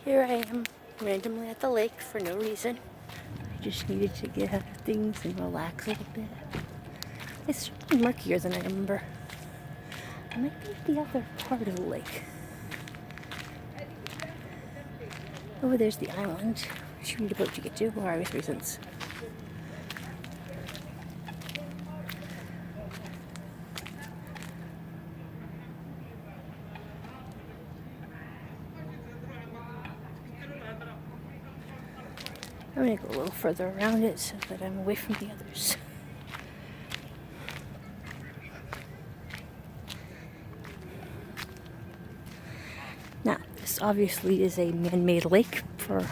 Here I am, randomly at the lake for no reason. I just needed to get out of things and relax a little bit. It's really murkier than I remember. I might be the other part of the lake. Over there's the island, which you need a boat to get to for obvious reasons. I'm going to go a little further around it so that I'm away from the others. Now, this obviously is a man-made lake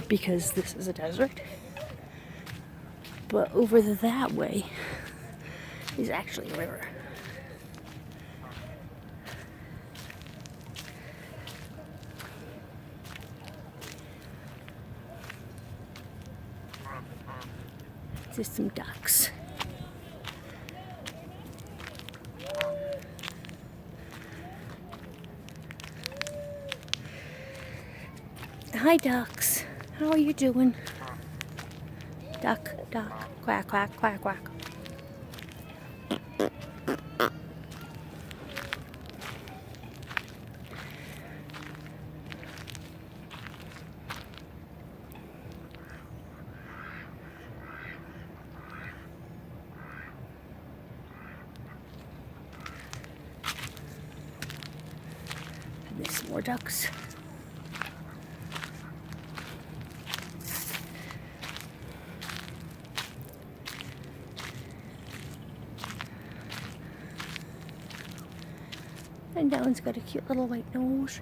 because this is a desert. But over that way is actually a river. There's some ducks. Hi ducks, how are you doing? Duck, duck, quack, quack, quack, quack. There's some more ducks. And that one's got a cute little white nose.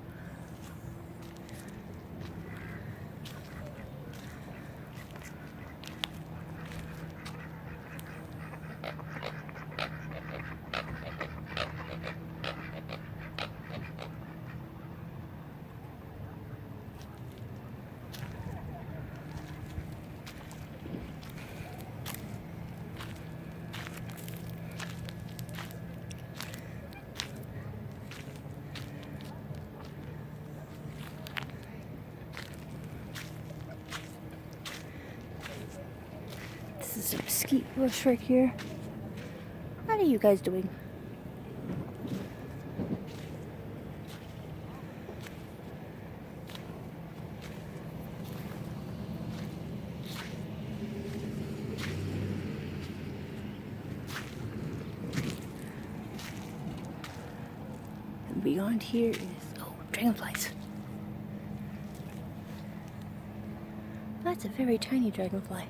This is a mesquite bush right here. What are you guys doing? And beyond here is, oh, dragonflies. That's a very tiny dragonfly.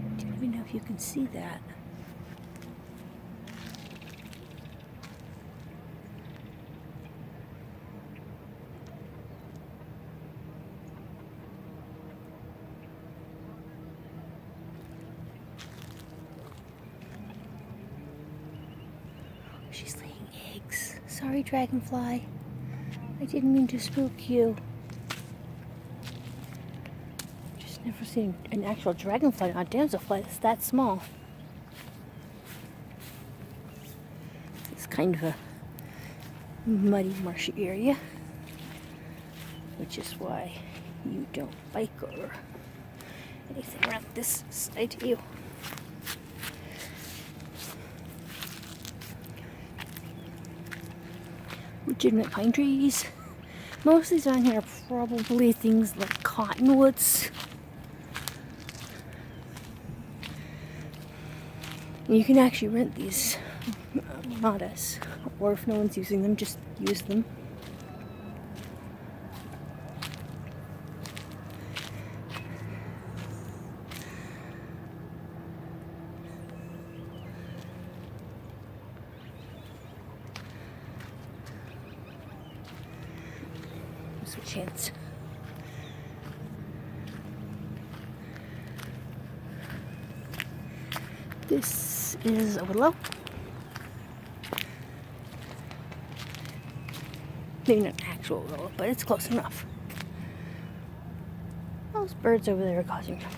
I don't even know if you can see that. She's laying eggs. Sorry, dragonfly. I didn't mean to spook you. Just never seen an actual dragonfly, not damselfly, that's that small. It's kind of a muddy, marshy area, which is why you don't bike or anything around this side of you. Legitimate pine trees. Most of these on here are probably things like cottonwoods. You can actually rent these, not us, or if no one's using them, just use them. There's a chance. This is a willow. Maybe not an actual willow, but it's close enough. Those birds over there are causing trouble.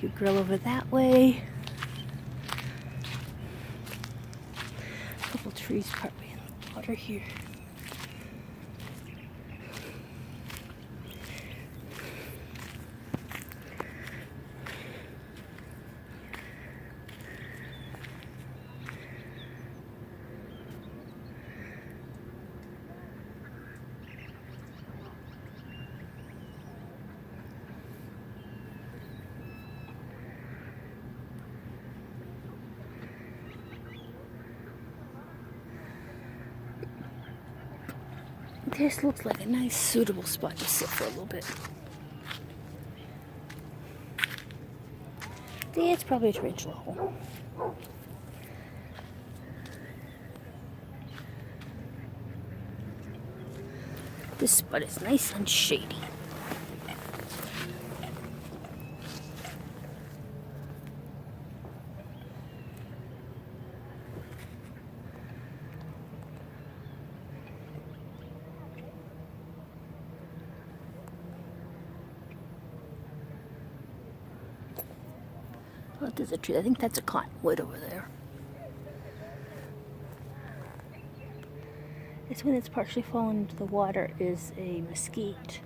barbecue grill over that way. A couple trees partway in the water here. This looks like a nice, suitable spot to sit for a little bit. It's probably a tarantula hole. This spot is nice and shady. What is a tree? I think that's a cottonwood over there. This one that's partially fallen into the water is a mesquite.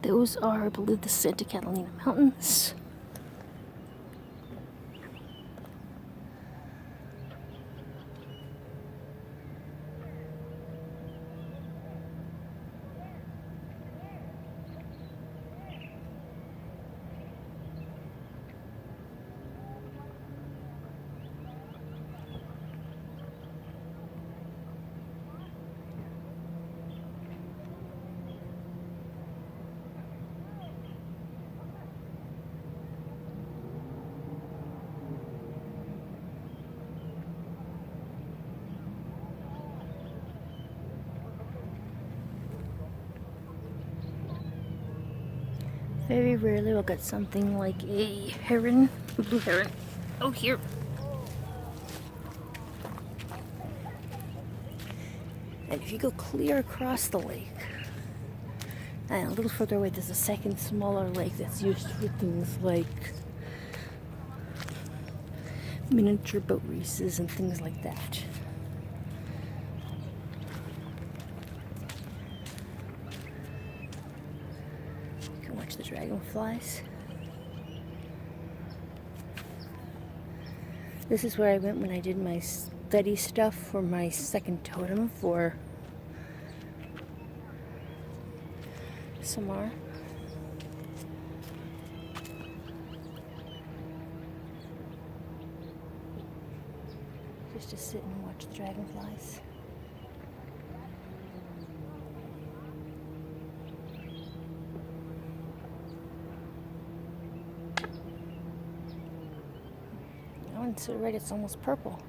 Those are, I believe, the Santa Catalina Mountains. Very rarely we'll get something like a heron, a blue heron. Oh, here. And if you go clear across the lake, and a little further away, there's a second smaller lake that's used for things like miniature boat races and things like that. The dragonflies. This is where I went when I did my study stuff for my second totem for Samar. Just to sit and watch the dragonflies. And so right, it's almost purple.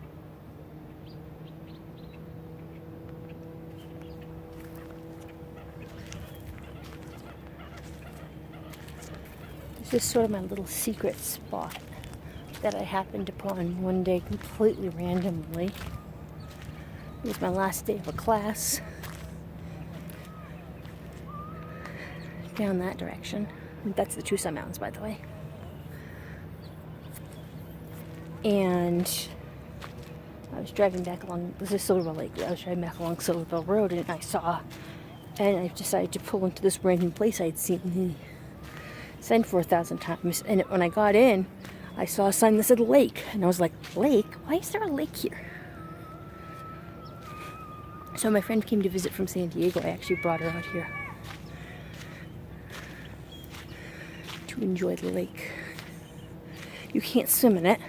This is sort of my little secret spot that I happened upon one day completely randomly. It was my last day of a class down that direction. That's the Tucson Mountains, by the way. And I was driving back along, this is Silverbell Lake, I was driving back along Silverbell Road and I decided to pull into this random place I'd seen the sign for 1,000 times. And when I got in, I saw a sign that said lake. And I was like, lake? Why is there a lake here? So my friend came to visit from San Diego. I actually brought her out here to enjoy the lake. You can't swim in it.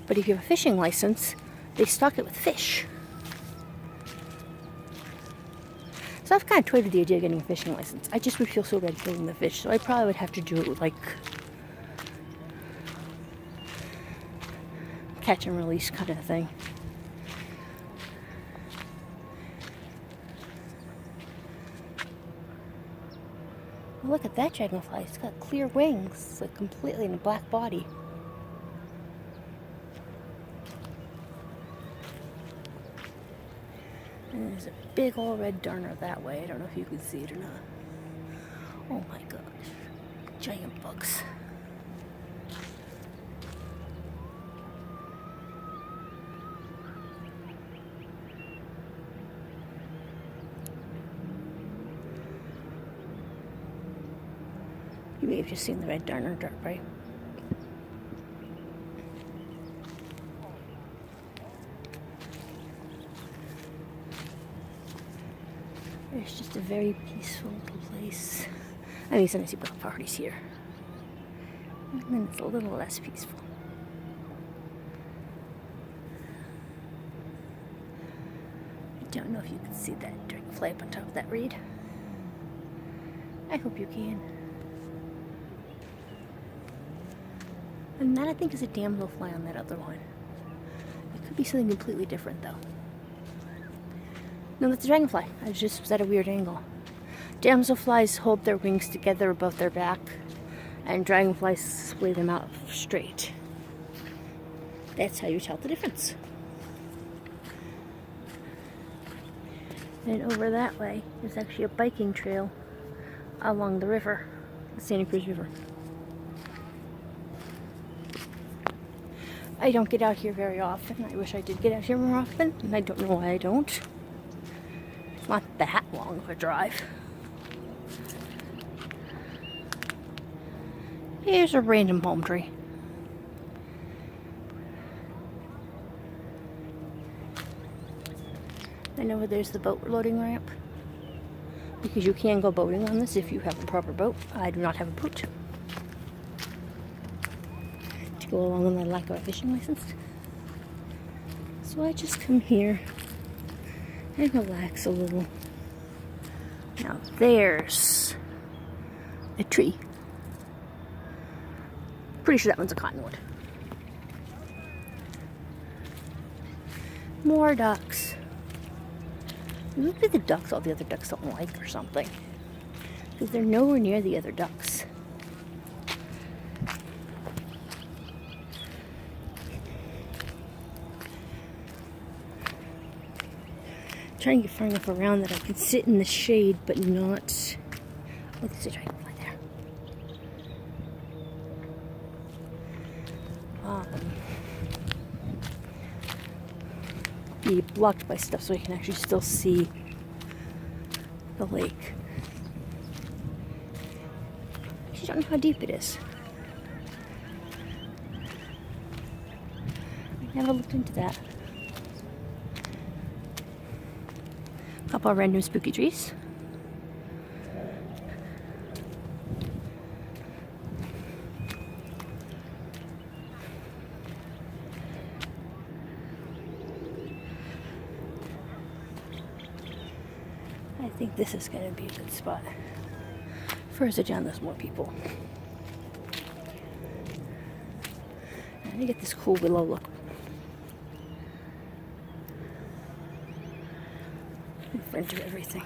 But if you have a fishing license, they stock it with fish. So I've kind of toyed with the idea of getting a fishing license. I just would feel so bad killing the fish, so I probably would have to do it like catch and release kind of thing. Look at that dragonfly. It's got clear wings, like completely in a black body. And there's a big old red darner that way. I don't know if you can see it or not. Oh my gosh. Giant bugs. You may have just seen the red darner dart by. It's just a very peaceful little place. I mean, sometimes you put parties here. And then it's a little less peaceful. I don't know if you can see that dragonfly up on top of that reed. I hope you can. And that, I think, is a damselfly on that other one. It could be something completely different, though. No, that's a dragonfly. I just was at a weird angle. Damselflies hold their wings together above their back, and dragonflies splay them out straight. That's how you tell the difference. And over that way is actually a biking trail along the river, the Santa Cruz River. I don't get out here very often. I wish I did get out here more often, and I don't know why I don't. It's not that long of a drive. Here's a random palm tree. I know there's the boat loading ramp, because you can go boating on this if you have a proper boat. I do not have a boat to go along with my lack of a fishing license. So I just come here and relax a little. Now there's a tree. Pretty sure that one's a cottonwood. More ducks. Maybe the ducks all the other ducks don't like or something. Because they're nowhere near the other ducks. Trying to get far enough around that I can sit in the shade but not. Oh, there's a dragonfly there. Be blocked by stuff so I can actually still see the lake. I just don't know how deep it is. I never looked into that. A couple of random spooky trees. I think this is going to be a good spot. Further down, there's more people. Let me get this cool willow look. In front of everything.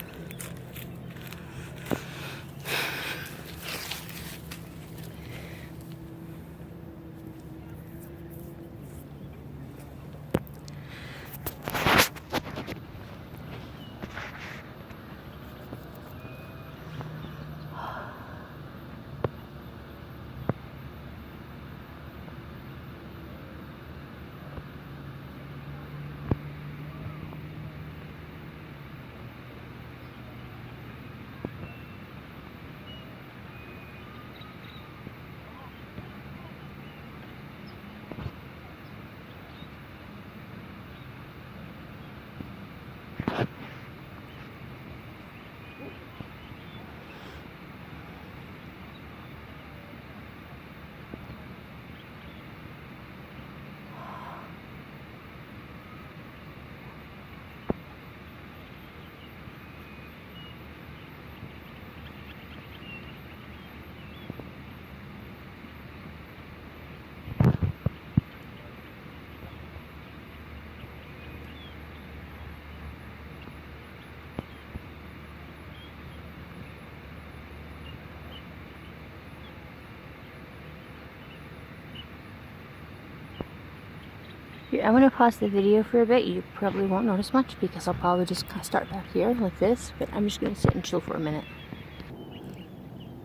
Here, I'm going to pause the video for a bit. You probably won't notice much because I'll probably just kind of start back here like this, but I'm just going to sit and chill for a minute.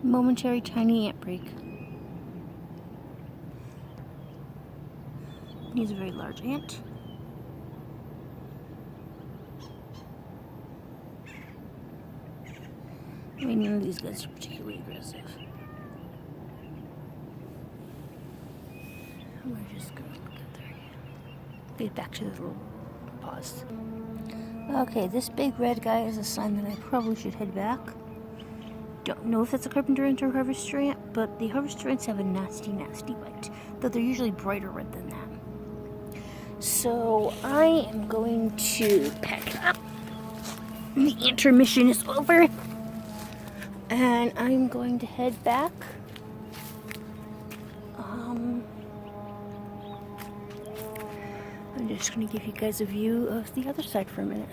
Momentary tiny ant break. He's a very large ant. I mean, none of these guys are particularly aggressive. We're just going to get back to the little pause. Okay, this big red guy is a sign that I probably should head back. Don't know if that's a carpenter ant or harvester ant, but the harvester ants have a nasty, nasty bite, though they're usually brighter red than that. So I am going to pack up. The intermission is over, and I'm going to head back. I'm just going to give you guys a view of the other side for a minute.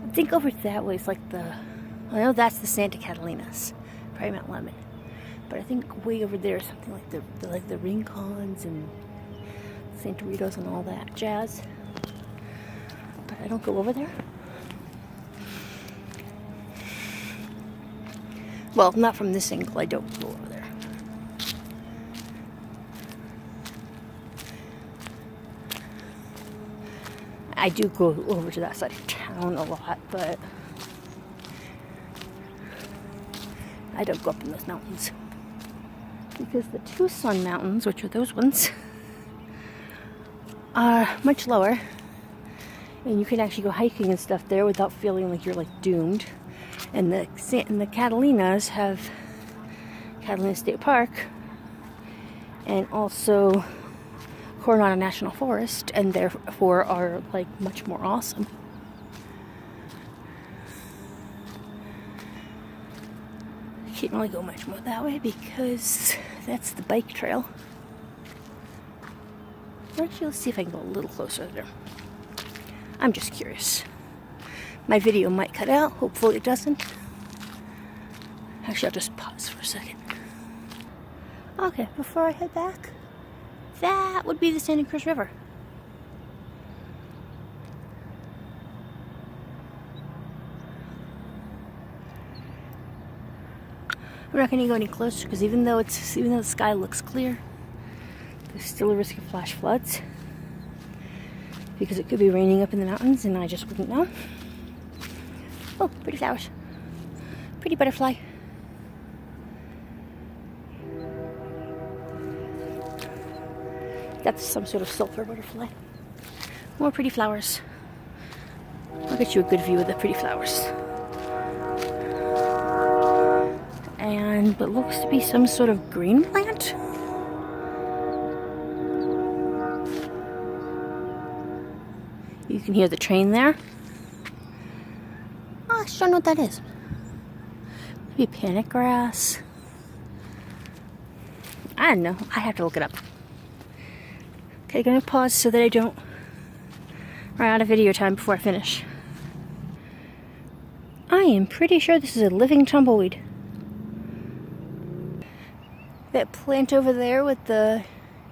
I think over that way is like I know that's the Santa Catalinas, probably Mount Lemon. But I think way over there is something like the Rincons and Santa Ritos and all that jazz. But I don't go over there. Well, not from this angle, I don't go over there. I do go over to that side of town a lot, but I don't go up in those mountains. Because the Tucson Mountains, which are those ones, are much lower. And you can actually go hiking and stuff there without feeling like you're like doomed. And the Catalinas have Catalina State Park and also Coronado National Forest, and therefore are like much more awesome. I can't really go much more that way because that's the bike trail. Actually, let's see if I can go a little closer there. I'm just curious. My video might cut out, hopefully it doesn't. Actually, I'll just pause for a second. Okay, before I head back, that would be the Santa Cruz River. We're not going to go any closer because even though the sky looks clear, there's still a risk of flash floods because it could be raining up in the mountains and I just wouldn't know. Oh, pretty flowers. Pretty butterfly. That's some sort of sulfur butterfly. More pretty flowers. I'll get you a good view of the pretty flowers. And what looks to be some sort of green plant. You can hear the train there. Oh, I just don't know what that is. Maybe panic grass. I don't know. I have to look it up. Okay, gonna pause so that I don't run out of video time before I finish. I am pretty sure this is a living tumbleweed. That plant over there with the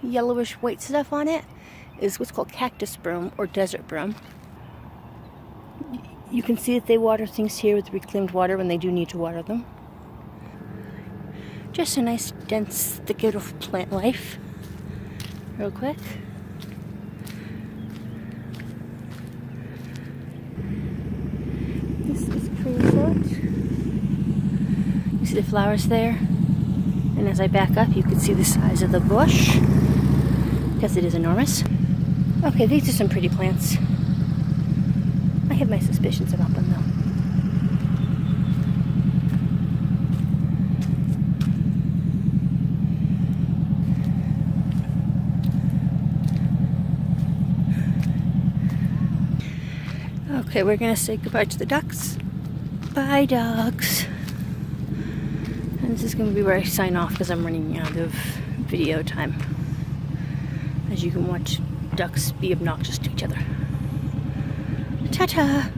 yellowish white stuff on it is what's called cactus broom or desert broom. You can see that they water things here with reclaimed water when they do need to water them. Just a nice dense thicket of plant life. Real quick. This is creosote. You see the flowers there? And as I back up, you can see the size of the bush because it is enormous. Okay, these are some pretty plants. I have my suspicions about them though. Okay, we're gonna say goodbye to the ducks. Bye, ducks. And this is gonna be where I sign off because I'm running out of video time. As you can watch ducks be obnoxious to each other. Ta-ta!